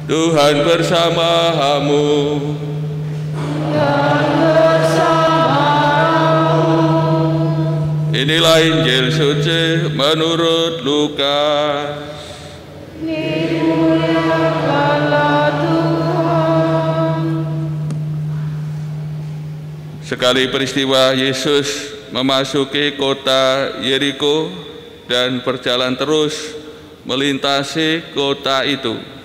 Tuhan bersamamu. Inilah Injil suci menurut Lukas. Dimuliakanlah Tuhan. Sekali peristiwa Yesus memasuki kota Yeriko dan berjalan terus melintasi kota itu.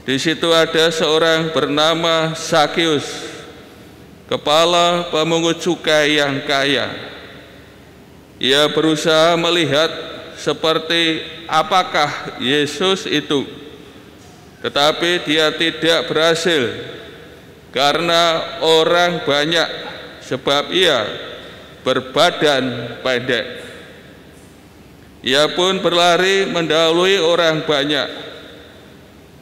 Di situ ada seorang bernama Sakeus, kepala pemungut cukai yang kaya. Ia berusaha melihat seperti apakah Yesus itu, tetapi dia tidak berhasil karena orang banyak, sebab ia berbadan pendek. Ia pun berlari mendahului orang banyak,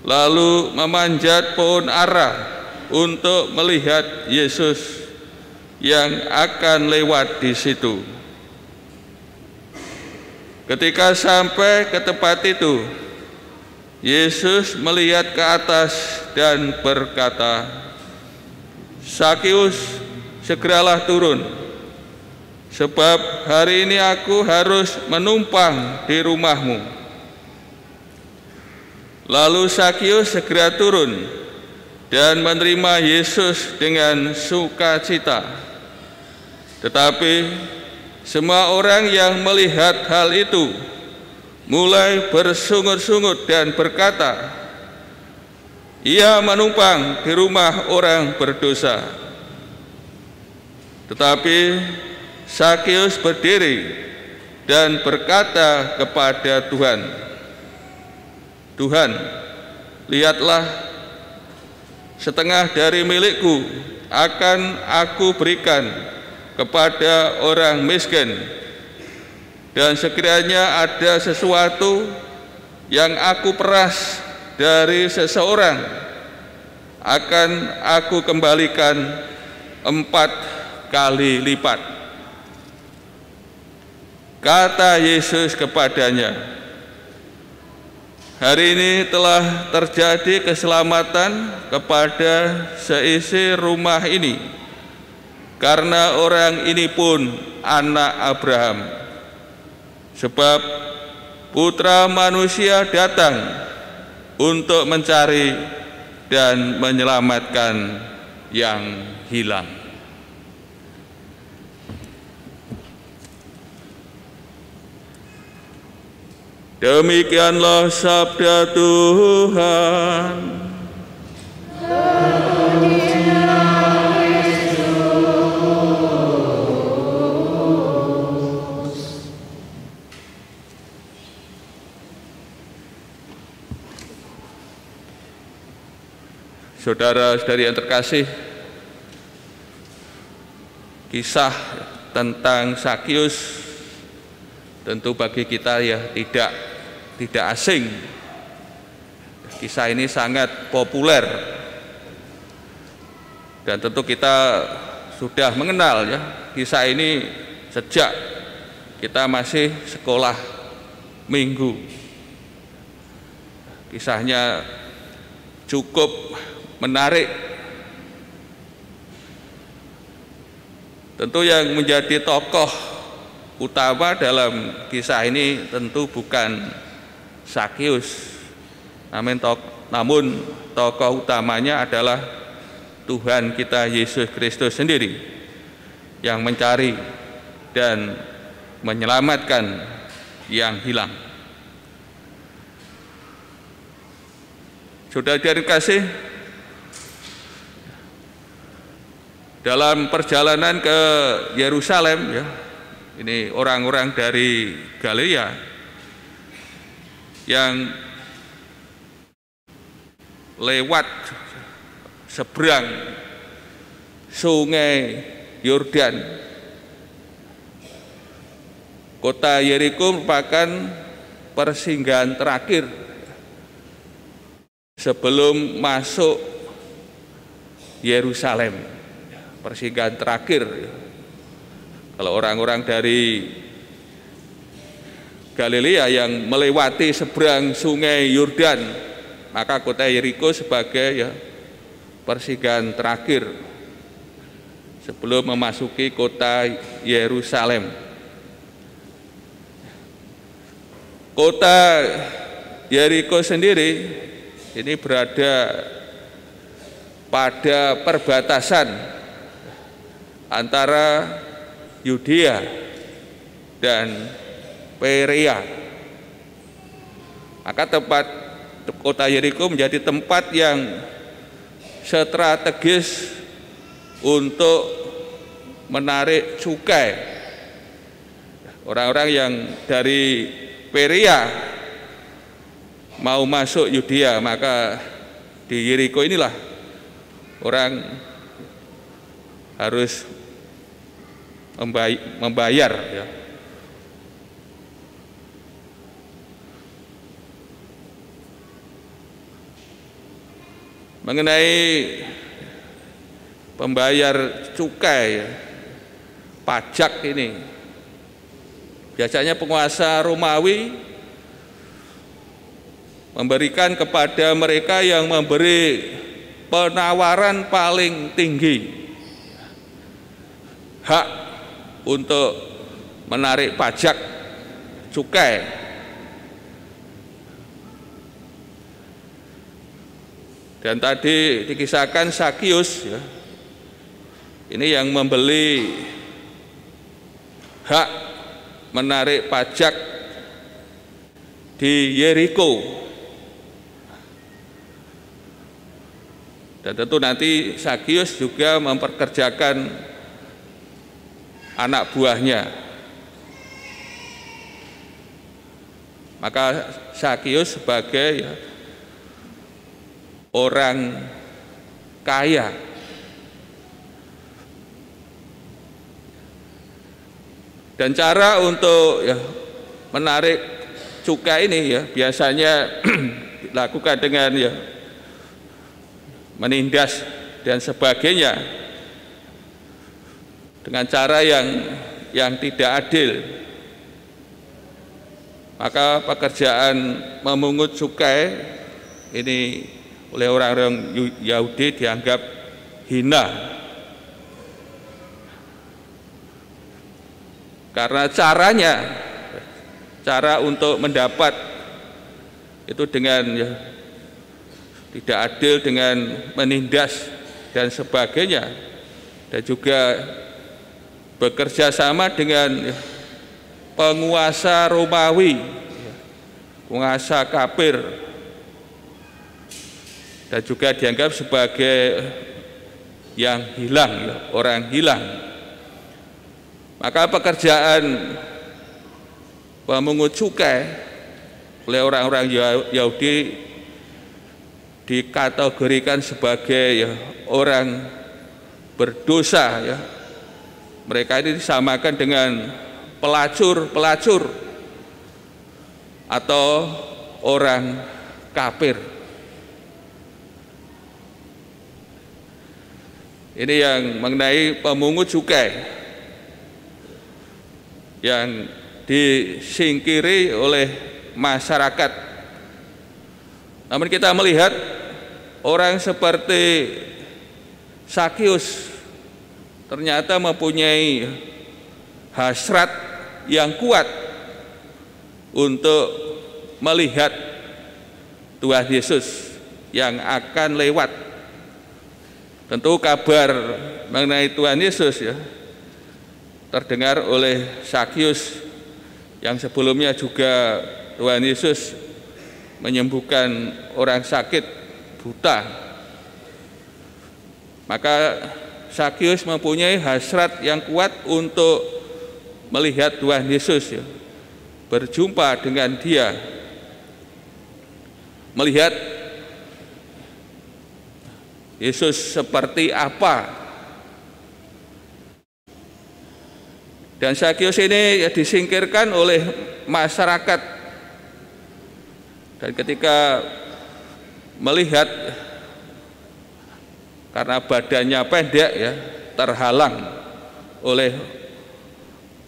lalu memanjat pohon ara untuk melihat Yesus yang akan lewat di situ. Ketika sampai ke tempat itu, Yesus melihat ke atas dan berkata, "Sakeus, segeralah turun, sebab hari ini aku harus menumpang di rumahmu." Lalu Sakeus segera turun dan menerima Yesus dengan sukacita. Tetapi semua orang yang melihat hal itu mulai bersungut-sungut dan berkata, "Ia menumpang di rumah orang berdosa." Tetapi Sakeus berdiri dan berkata kepada Tuhan, "Tuhan, lihatlah, setengah dari milikku akan aku berikan kepada orang miskin, dan sekiranya ada sesuatu yang aku peras dari seseorang, akan aku kembalikan 4 kali lipat." Kata Yesus kepadanya, "Hari ini telah terjadi keselamatan kepada seisi rumah ini, karena orang ini pun anak Abraham. Sebab Putra Manusia datang untuk mencari dan menyelamatkan yang hilang." Demikianlah sabda Tuhan. Saudara-saudari yang terkasih, kisah tentang Sakeus tentu bagi kita ya tidak asing. Kisah ini sangat populer dan tentu kita sudah mengenal ya kisah ini sejak kita masih sekolah minggu. Kisahnya cukup menarik. Tentu yang menjadi tokoh utama dalam kisah ini tentu bukan Sakeus, namun tokoh utamanya adalah Tuhan kita Yesus Kristus sendiri yang mencari dan menyelamatkan yang hilang. Saudara-saudari kasih, dalam perjalanan ke Yerusalem ya, ini orang-orang dari Galilea yang lewat seberang sungai Yordan. Kota Yeriko merupakan persinggahan terakhir sebelum masuk Yerusalem. Persinggahan terakhir. Kalau orang-orang dari Galilea yang melewati seberang sungai Yordan maka kota Yeriko sebagai ya persinggahan terakhir sebelum memasuki kota Yerusalem. Kota Yeriko sendiri ini berada pada perbatasan antara Yudea dan Perea. Maka kota Yeriko menjadi tempat yang strategis untuk menarik cukai. Orang-orang yang dari Perea mau masuk Yudea, maka di Yeriko inilah orang harus membayar ya. Mengenai pembayar cukai, pajak ini, biasanya penguasa Romawi memberikan kepada mereka yang memberi penawaran paling tinggi hak untuk menarik pajak cukai. Dan tadi dikisahkan Sakius ya, ini yang membeli hak menarik pajak di Yeriko. Dan tentu nanti Sakius juga memperkerjakan anak buahnya. Maka Sakius sebagai ya, orang kaya. Dan cara untuk ya, menarik cukai ini ya biasanya dilakukan dengan ya menindas dan sebagainya dengan cara yang tidak adil. Maka pekerjaan memungut cukai ini oleh orang-orang Yahudi dianggap hina, karena cara untuk mendapat itu dengan ya, tidak adil, dengan menindas dan sebagainya, dan juga bekerja sama dengan ya, penguasa Romawi, penguasa kafir, dan juga dianggap sebagai yang hilang, ya, orang hilang. Maka pekerjaan pemungut cukai oleh orang-orang Yahudi dikategorikan sebagai ya, orang berdosa. Ya. Mereka ini disamakan dengan pelacur atau orang kafir. Ini yang mengenai pemungut cukai yang disingkiri oleh masyarakat. Namun kita melihat orang seperti Sakius ternyata mempunyai hasrat yang kuat untuk melihat Tuhan Yesus yang akan lewat. Tentu kabar mengenai Tuhan Yesus ya terdengar oleh Sakius yang sebelumnya juga Tuhan Yesus menyembuhkan orang sakit buta. Maka Sakius mempunyai hasrat yang kuat untuk melihat Tuhan Yesus ya, berjumpa dengan Dia, melihat Yesus seperti apa. Dan Sakius ini ya disingkirkan oleh masyarakat. Dan ketika melihat karena badannya pendek ya, terhalang oleh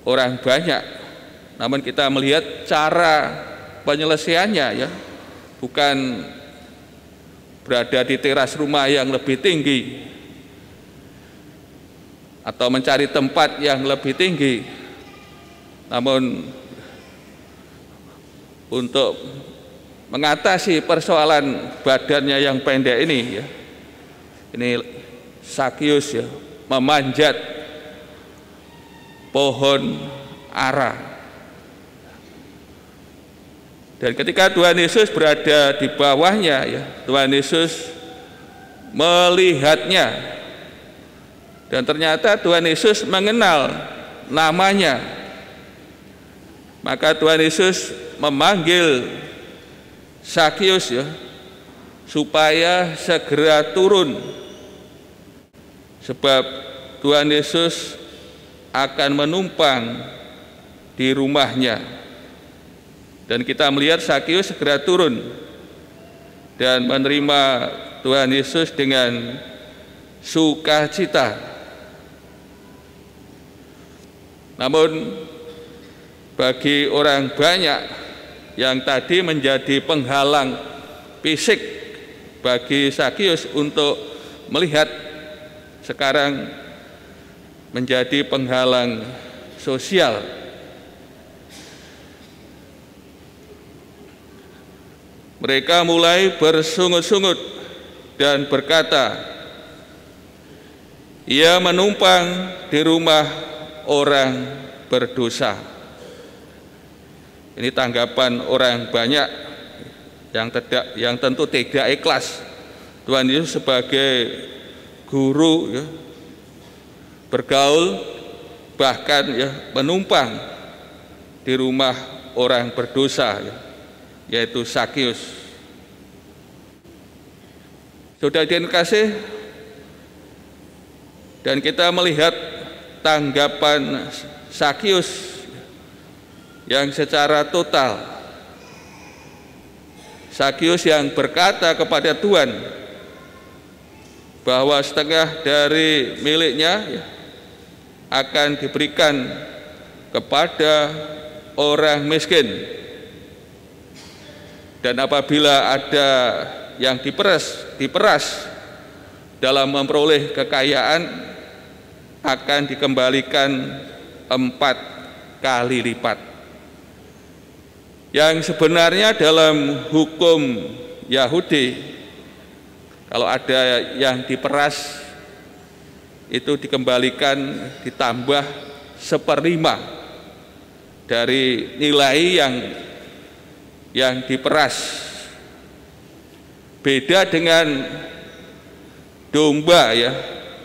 orang banyak. Namun kita melihat cara penyelesaiannya ya, bukan berada di teras rumah yang lebih tinggi atau mencari tempat yang lebih tinggi. Namun untuk mengatasi persoalan badannya yang pendek ini ya, ini Sakius ya memanjat pohon ara. Dan ketika Tuhan Yesus berada di bawahnya ya, Tuhan Yesus melihatnya dan ternyata Tuhan Yesus mengenal namanya. Maka Tuhan Yesus memanggil Sakius ya supaya segera turun, sebab Tuhan Yesus akan menumpang di rumahnya. Dan kita melihat Sakius segera turun dan menerima Tuhan Yesus dengan sukacita. Namun bagi orang banyak yang tadi menjadi penghalang fisik bagi Sakius untuk melihat, sekarang menjadi penghalang sosial. Mereka mulai bersungut-sungut dan berkata, ia menumpang di rumah orang berdosa. Ini tanggapan orang banyak yang tentu tidak ikhlas. Tuhan Yesus sebagai guru ya, bergaul bahkan ya menumpang di rumah orang berdosa ya, yaitu Sakius. Saudara yang kasih, dan kita melihat tanggapan Sakius yang secara total. Sakius yang berkata kepada Tuhan bahwa setengah dari miliknya akan diberikan kepada orang miskin, dan apabila ada yang diperas dalam memperoleh kekayaan, akan dikembalikan 4 kali lipat. Yang sebenarnya dalam hukum Yahudi, kalau ada yang diperas itu dikembalikan ditambah 1/5 dari nilai yang diperas. Beda dengan domba ya,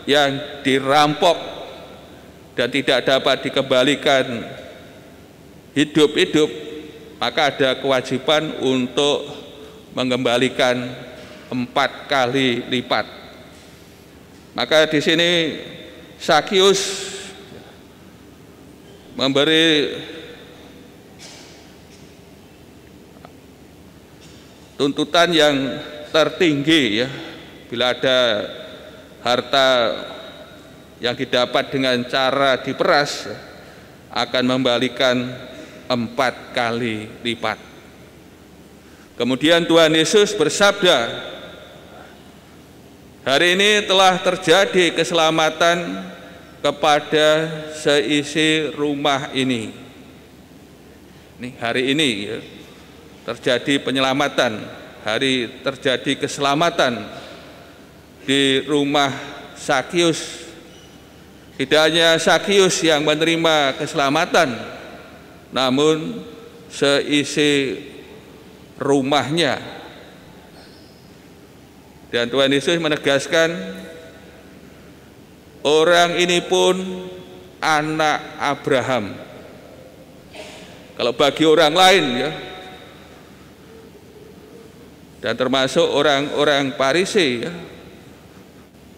yang dirampok dan tidak dapat dikembalikan hidup-hidup, maka ada kewajiban untuk mengembalikan 4 kali lipat. Maka di sini Sakius memberi tuntutan yang tertinggi ya, bila ada harta yang didapat dengan cara diperas akan membalikan 4 kali lipat. Kemudian Tuhan Yesus bersabda, hari ini telah terjadi keselamatan kepada seisi rumah ini. Ini hari ini ya, terjadi penyelamatan. Hari terjadi keselamatan di rumah Sakius. Tidak hanya Sakius yang menerima keselamatan, namun seisi rumahnya. Dan Tuhan Yesus menegaskan, orang ini pun anak Abraham. Kalau bagi orang lain ya, dan termasuk orang-orang Farisi ya,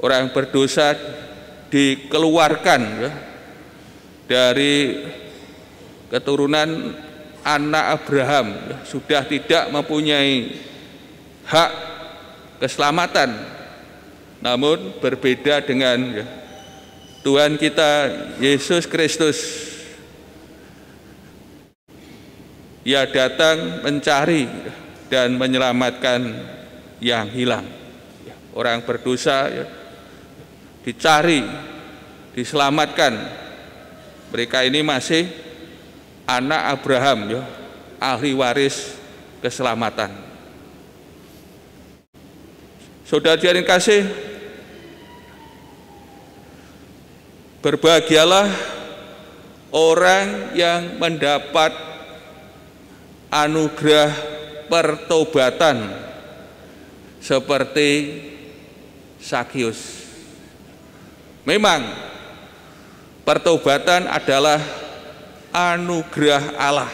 orang berdosa dikeluarkan ya, dari keturunan anak Abraham ya, sudah tidak mempunyai hak keselamatan. Namun berbeda dengan ya, Tuhan kita Yesus Kristus, Ia datang mencari dan menyelamatkan yang hilang. orang berdosa ya, dicari, diselamatkan. Mereka ini masih anak Abraham ya, ahli waris keselamatan. Saudara yang kasih, berbahagialah orang yang mendapat anugerah pertobatan seperti Sakius. Memang pertobatan adalah anugerah Allah.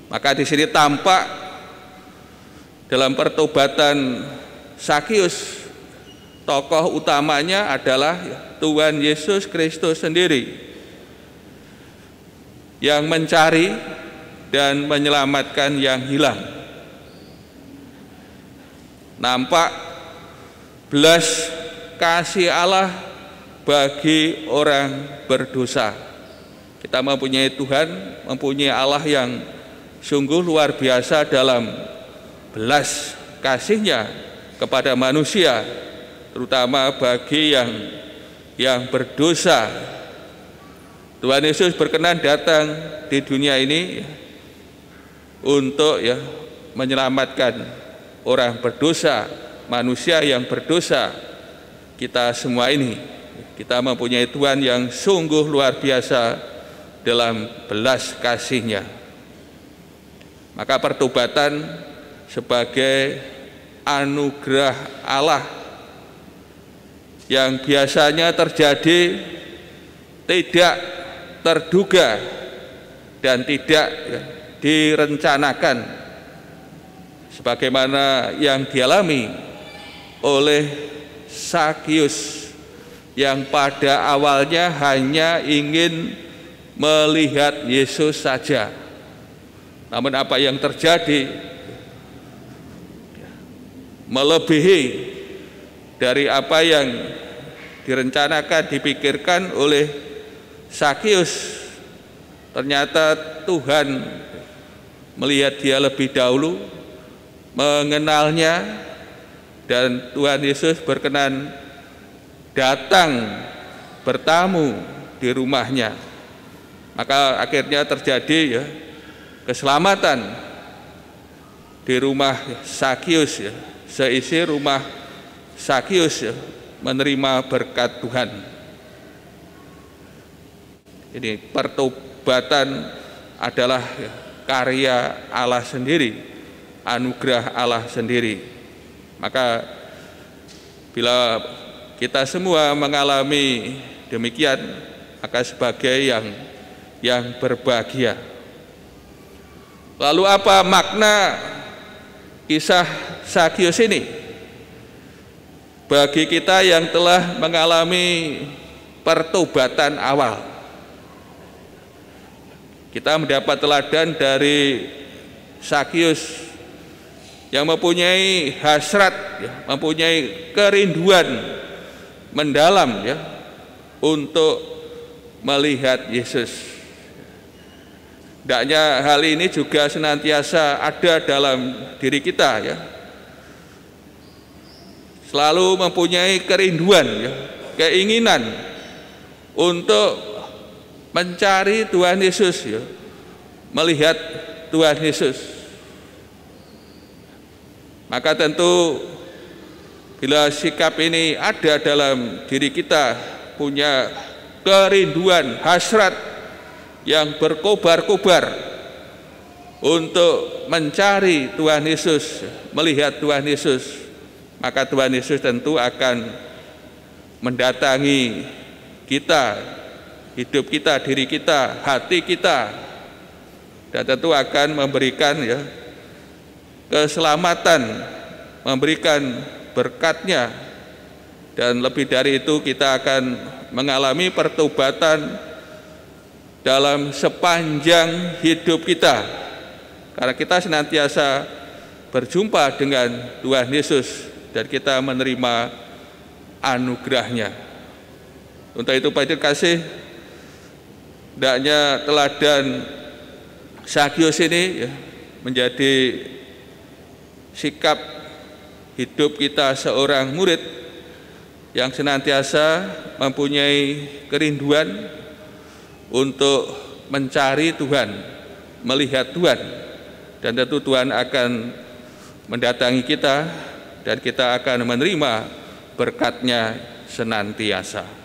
Maka di sini tampak dalam pertobatan Sakius, tokoh utamanya adalah Tuhan Yesus Kristus sendiri yang mencari dan menyelamatkan yang hilang. Nampak belas kasih Allah bagi orang berdosa. Kita mempunyai Tuhan, mempunyai Allah yang sungguh luar biasa dalam belas kasih-Nya kepada manusia, terutama bagi yang berdosa. Tuhan Yesus berkenan datang di dunia ini untuk menyelamatkan orang berdosa, manusia yang berdosa. Kita semua ini, kita mempunyai Tuhan yang sungguh luar biasa dalam belas kasih-Nya. Maka pertobatan sebagai anugerah Allah yang biasanya terjadi tidak terduga dan tidak direncanakan, sebagaimana yang dialami oleh Sakius yang pada awalnya hanya ingin melihat Yesus saja. Namun apa yang terjadi melebihi dari apa yang direncanakan, dipikirkan oleh Sakius. Ternyata Tuhan melihat dia lebih dahulu, mengenalnya, dan Tuhan Yesus berkenan datang bertamu di rumahnya. Maka akhirnya terjadi keselamatan di rumah Sakius. Seisi rumah Sakius menerima berkat Tuhan. Ini pertobatan adalah karya Allah sendiri, anugerah Allah sendiri. Maka bila kita semua mengalami demikian, maka sebagai yang berbahagia. Lalu apa makna kisah Sakius ini bagi kita yang telah mengalami pertobatan awal? Kita mendapat teladan dari Sakius yang mempunyai hasrat, mempunyai kerinduan mendalam untuk melihat Yesus. Hendaknya hal ini juga senantiasa ada dalam diri kita, selalu mempunyai kerinduan, keinginan untuk mencari Tuhan Yesus, melihat Tuhan Yesus. Maka tentu bila sikap ini ada dalam diri kita, punya kerinduan, hasrat yang berkobar-kobar untuk mencari Tuhan Yesus, melihat Tuhan Yesus, maka Tuhan Yesus tentu akan mendatangi kita, hidup kita, diri kita, hati kita, dan tentu akan memberikan keselamatan, memberikan berkat-Nya, dan lebih dari itu kita akan mengalami pertobatan dalam sepanjang hidup kita, karena kita senantiasa berjumpa dengan Tuhan Yesus dan kita menerima anugerah-Nya. Untuk itu Pak kasih, hendaknya teladan Sakius ini menjadi sikap hidup kita seorang murid yang senantiasa mempunyai kerinduan untuk mencari Tuhan, melihat Tuhan, dan tentu Tuhan akan mendatangi kita dan kita akan menerima berkat-Nya senantiasa.